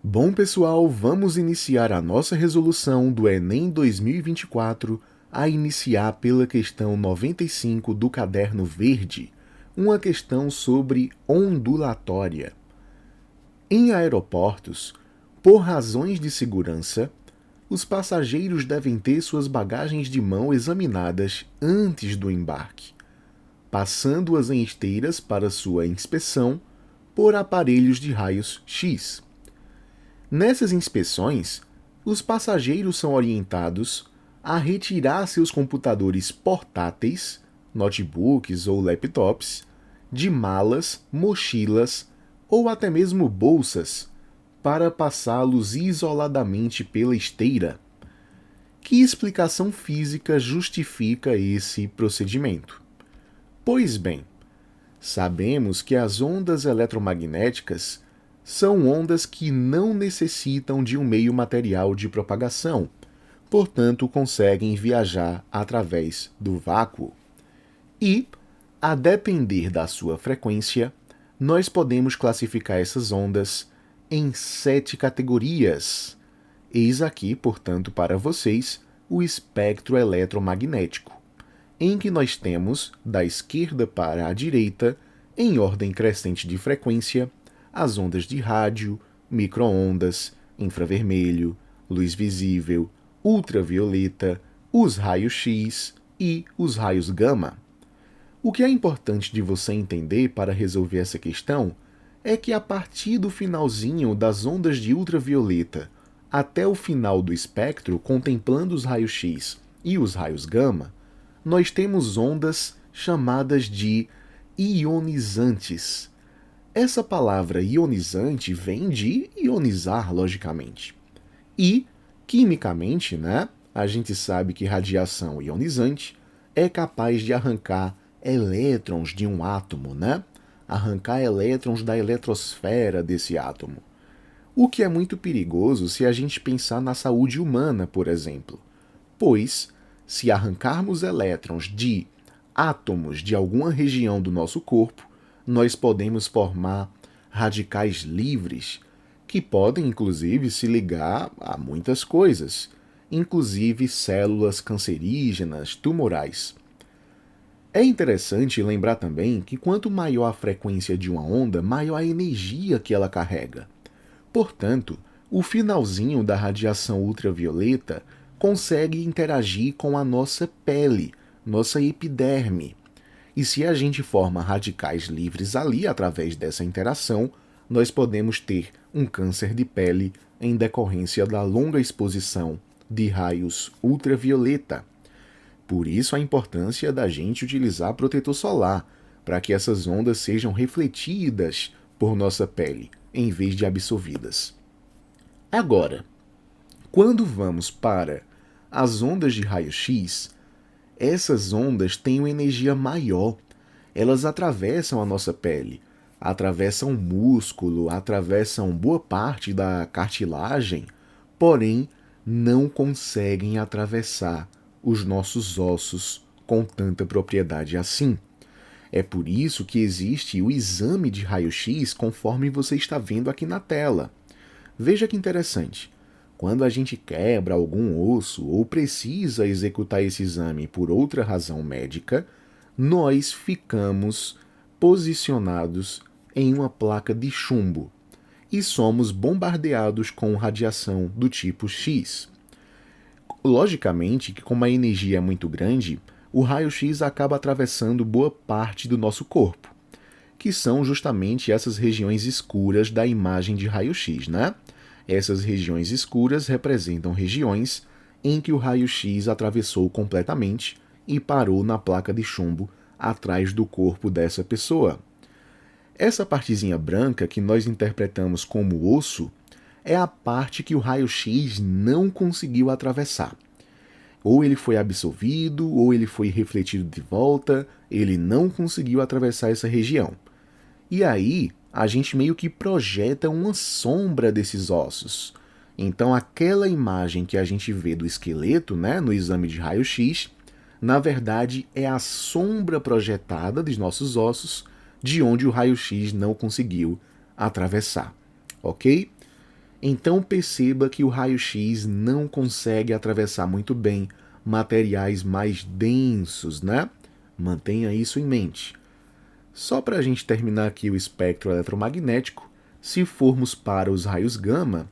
Bom, pessoal, vamos iniciar a nossa resolução do Enem 2024, a iniciar pela questão 95 do caderno verde, uma questão sobre ondulatória. Em aeroportos, por razões de segurança, os passageiros devem ter suas bagagens de mão examinadas antes do embarque, passando-as em esteiras para sua inspeção por aparelhos de raios X. Nessas inspeções, os passageiros são orientados a retirar seus computadores portáteis, notebooks ou laptops, de malas, mochilas ou até mesmo bolsas, para passá-los isoladamente pela esteira. Que explicação física justifica esse procedimento? Pois bem, sabemos que as ondas eletromagnéticas são ondas que não necessitam de um meio material de propagação, portanto, conseguem viajar através do vácuo. E, a depender da sua frequência, nós podemos classificar essas ondas em 7 categorias. Eis aqui, portanto, para vocês o espectro eletromagnético, em que nós temos, da esquerda para a direita, em ordem crescente de frequência, as ondas de rádio, micro-ondas, infravermelho, luz visível, ultravioleta, os raios X e os raios gama. O que é importante de você entender para resolver essa questão é que a partir do finalzinho das ondas de ultravioleta até o final do espectro, contemplando os raios X e os raios gama, nós temos ondas chamadas de ionizantes. Essa palavra ionizante vem de ionizar, logicamente. E, quimicamente, a gente sabe que radiação ionizante é capaz de arrancar elétrons de um átomo, arrancar elétrons da eletrosfera desse átomo. O que é muito perigoso se a gente pensar na saúde humana, por exemplo. Pois, se arrancarmos elétrons de átomos de alguma região do nosso corpo, nós podemos formar radicais livres, que podem, inclusive, se ligar a muitas coisas, inclusive células cancerígenas, tumorais. É interessante lembrar também que quanto maior a frequência de uma onda, maior a energia que ela carrega. Portanto, o finalzinho da radiação ultravioleta consegue interagir com a nossa pele, nossa epiderme. E se a gente forma radicais livres ali através dessa interação, nós podemos ter um câncer de pele em decorrência da longa exposição de raios ultravioleta. Por isso a importância da gente utilizar protetor solar, para que essas ondas sejam refletidas por nossa pele, em vez de absorvidas. Agora, quando vamos para as ondas de raio-x, essas ondas têm uma energia maior. Elas atravessam a nossa pele, atravessam o músculo, atravessam boa parte da cartilagem, porém não conseguem atravessar os nossos ossos com tanta propriedade assim. É por isso que existe o exame de raio-x conforme você está vendo aqui na tela. Veja que interessante. Quando a gente quebra algum osso ou precisa executar esse exame por outra razão médica, nós ficamos posicionados em uma placa de chumbo e somos bombardeados com radiação do tipo X. Logicamente que, como a energia é muito grande, o raio-x acaba atravessando boa parte do nosso corpo, que são justamente essas regiões escuras da imagem de raio-x, Essas regiões escuras representam regiões em que o raio-x atravessou completamente e parou na placa de chumbo atrás do corpo dessa pessoa. Essa partezinha branca que nós interpretamos como osso é a parte que o raio-x não conseguiu atravessar. Ou ele foi absorvido, ou ele foi refletido de volta, ele não conseguiu atravessar essa região. E aí, a gente meio que projeta uma sombra desses ossos. Então, aquela imagem que a gente vê do esqueleto, no exame de raio-x, na verdade é a sombra projetada dos nossos ossos, de onde o raio-x não conseguiu atravessar, ok? Então perceba que o raio-x não consegue atravessar muito bem materiais mais densos, né? Mantenha isso em mente. Só para a gente terminar aqui o espectro eletromagnético, se formos para os raios gama,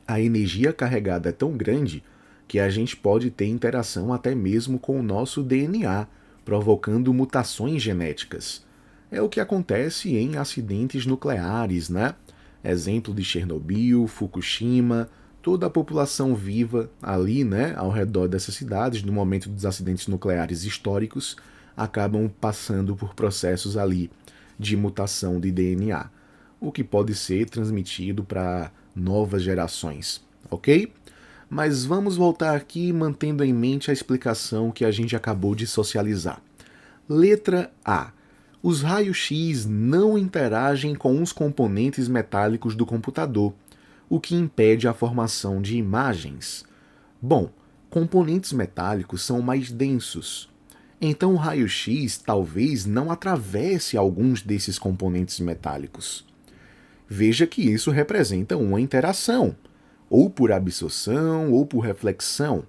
a energia carregada é tão grande que a gente pode ter interação até mesmo com o nosso DNA, provocando mutações genéticas. É o que acontece em acidentes nucleares, né? Exemplo de Chernobyl, Fukushima, toda a população viva ali, né, ao redor dessas cidades, no momento dos acidentes nucleares históricos, acabam passando por processos ali de mutação de DNA, o que pode ser transmitido para novas gerações, ok? Mas vamos voltar aqui mantendo em mente a explicação que a gente acabou de socializar. Letra A. Os raios-x não interagem com os componentes metálicos do computador, o que impede a formação de imagens. Bom, componentes metálicos são mais densos, então o raio-x talvez não atravesse alguns desses componentes metálicos. Veja que isso representa uma interação, ou por absorção ou por reflexão.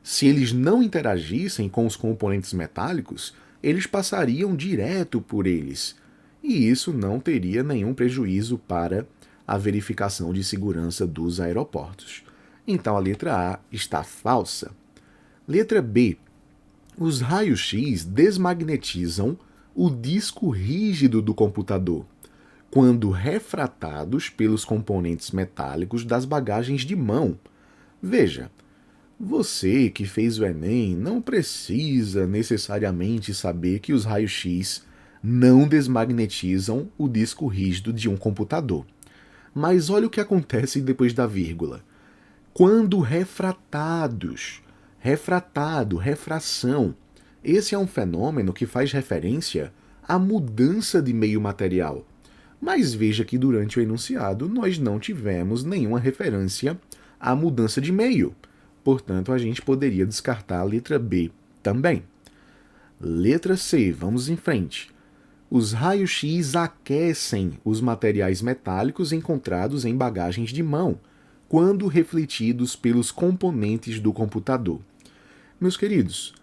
Se eles não interagissem com os componentes metálicos, eles passariam direto por eles, e isso não teria nenhum prejuízo para a verificação de segurança dos aeroportos. Então a letra A está falsa. Letra B. Os raios-x desmagnetizam o disco rígido do computador, quando refratados pelos componentes metálicos das bagagens de mão. Veja, você que fez o Enem não precisa necessariamente saber que os raios-x não desmagnetizam o disco rígido de um computador. Mas olha o que acontece depois da vírgula. Quando refratados, refratado, refração, esse é um fenômeno que faz referência à mudança de meio material. Mas veja que durante o enunciado nós não tivemos nenhuma referência à mudança de meio. Portanto, a gente poderia descartar a letra B também. Letra C, vamos em frente. Os raios-x aquecem os materiais metálicos encontrados em bagagens de mão, quando refletidos pelos componentes do computador. Meus queridos,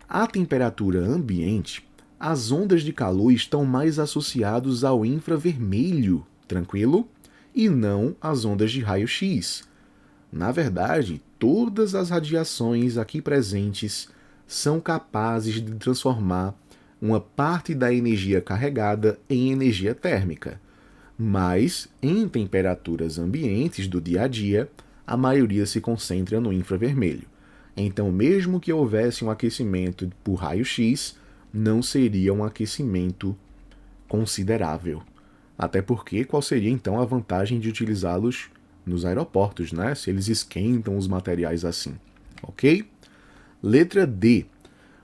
à temperatura ambiente, as ondas de calor estão mais associadas ao infravermelho, tranquilo? E não às ondas de raio-x. Na verdade, todas as radiações aqui presentes são capazes de transformar uma parte da energia carregada em energia térmica, mas em temperaturas ambientes do dia a dia, a maioria se concentra no infravermelho. Então, mesmo que houvesse um aquecimento por raio-x, não seria um aquecimento considerável. Até porque, qual seria então a vantagem de utilizá-los nos aeroportos, né? Se eles esquentam os materiais assim, ok? Letra D.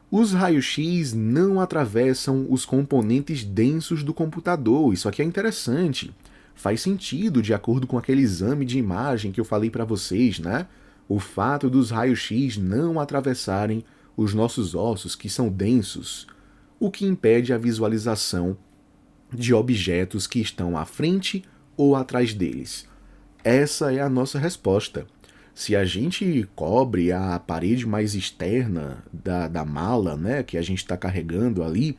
Os raios-x não atravessam os componentes densos do computador. Isso aqui é interessante. Faz sentido de acordo com aquele exame de imagem que eu falei para vocês, né? O fato dos raios-x não atravessarem os nossos ossos, que são densos, o que impede a visualização de objetos que estão à frente ou atrás deles. Essa é a nossa resposta. Se a gente cobre a parede mais externa da mala, né, que a gente está carregando ali,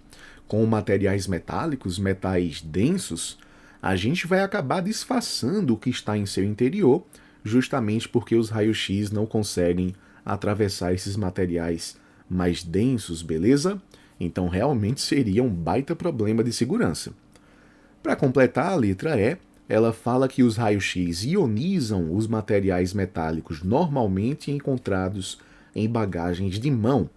com materiais metálicos, metais densos, a gente vai acabar disfarçando o que está em seu interior, justamente porque os raios-x não conseguem atravessar esses materiais mais densos, beleza? Então realmente seria um baita problema de segurança. Para completar, a letra E, ela fala que os raios-x ionizam os materiais metálicos normalmente encontrados em bagagens de mão.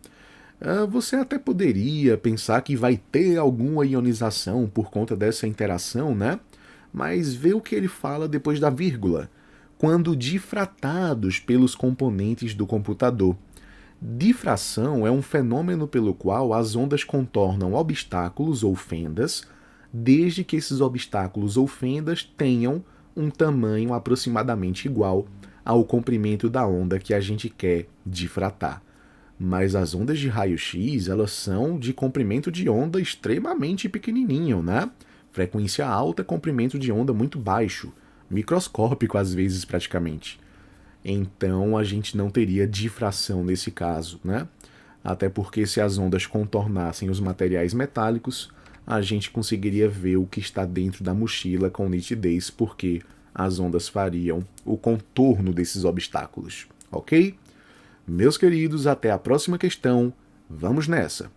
Você até poderia pensar que vai ter alguma ionização por conta dessa interação, né? Mas vê o que ele fala depois da vírgula. Quando difratados pelos componentes do computador. Difração é um fenômeno pelo qual as ondas contornam obstáculos ou fendas, desde que esses obstáculos ou fendas tenham um tamanho aproximadamente igual ao comprimento da onda que a gente quer difratar. Mas as ondas de raio-x, elas são de comprimento de onda extremamente pequenininho, né? Frequência alta, comprimento de onda muito baixo. microscópico às vezes praticamente. Então a gente não teria difração nesse caso, né? Até porque se as ondas contornassem os materiais metálicos, a gente conseguiria ver o que está dentro da mochila com nitidez, porque as ondas fariam o contorno desses obstáculos, ok? Meus queridos, até a próxima questão. Vamos nessa!